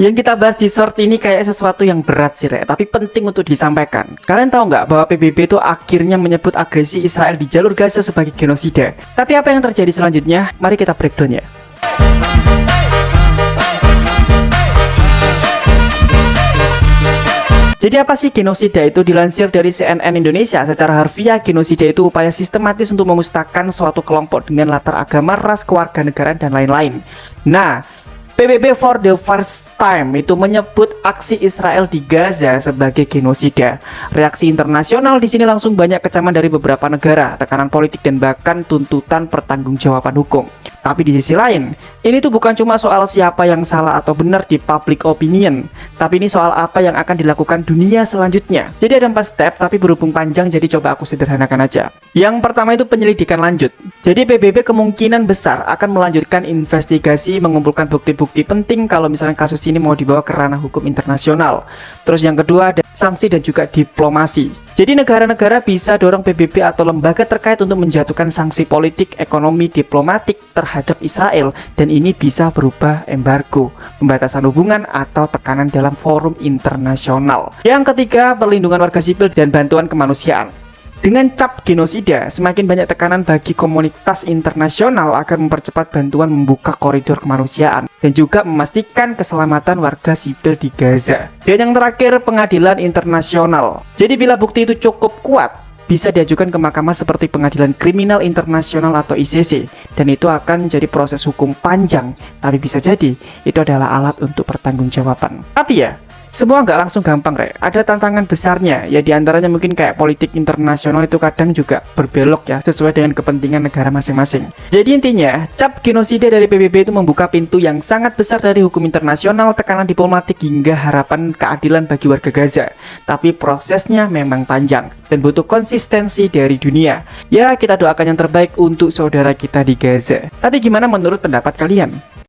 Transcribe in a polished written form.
Yang kita bahas di short ini kayak sesuatu yang berat sih, Rek, tapi penting untuk disampaikan. Kalian tahu nggak bahwa PBB itu akhirnya menyebut agresi Israel di jalur Gaza sebagai genosida? Tapi apa yang terjadi selanjutnya? Mari kita breakdown ya. Jadi apa sih genosida itu? Dilansir dari CNN Indonesia, secara harfiah genosida itu upaya sistematis untuk memusnahkan suatu kelompok dengan latar agama, ras, kewarganegaraan, dan lain-lain. Nah, PBB for the first time itu menyebut aksi Israel di Gaza sebagai genosida. Reaksi internasional di sini langsung banyak kecaman dari beberapa negara, tekanan politik dan bahkan tuntutan pertanggungjawaban hukum. Tapi di sisi lain, ini tuh bukan cuma soal siapa yang salah atau benar di public opinion, tapi ini soal apa yang akan dilakukan dunia selanjutnya. Jadi ada 4 step, tapi berhubung panjang, jadi coba aku sederhanakan aja. Yang pertama itu penyelidikan lanjut. Jadi PBB kemungkinan besar akan melanjutkan investigasi, mengumpulkan bukti-bukti penting kalau misalnya kasus ini mau dibawa ke ranah hukum internasional. Terus yang kedua ada sanksi dan juga diplomasi. Jadi negara-negara bisa dorong PBB atau lembaga terkait untuk menjatuhkan sanksi politik, ekonomi, diplomatik terhadap Israel, dan ini bisa berubah embargo, pembatasan hubungan atau tekanan dalam forum internasional. Yang ketiga, perlindungan warga sipil dan bantuan kemanusiaan. Dengan cap genosida, semakin banyak tekanan bagi komunitas internasional agar mempercepat bantuan, membuka koridor kemanusiaan, dan juga memastikan keselamatan warga sipil di Gaza. Dan yang terakhir, pengadilan internasional. Jadi bila bukti itu cukup kuat, bisa diajukan ke mahkamah seperti Pengadilan Kriminal Internasional atau ICC, dan itu akan jadi proses hukum panjang, tapi bisa jadi itu adalah alat untuk pertanggungjawaban. Tapi ya, semua nggak langsung gampang, Rek. Ada tantangan besarnya, ya diantaranya mungkin kayak politik internasional itu kadang juga berbelok ya, sesuai dengan kepentingan negara masing-masing. Jadi intinya, cap genosida dari PBB itu membuka pintu yang sangat besar dari hukum internasional, tekanan diplomatik, hingga harapan keadilan bagi warga Gaza. Tapi prosesnya memang panjang dan butuh konsistensi dari dunia. Ya, kita doakan yang terbaik untuk saudara kita di Gaza. Tapi gimana menurut pendapat kalian?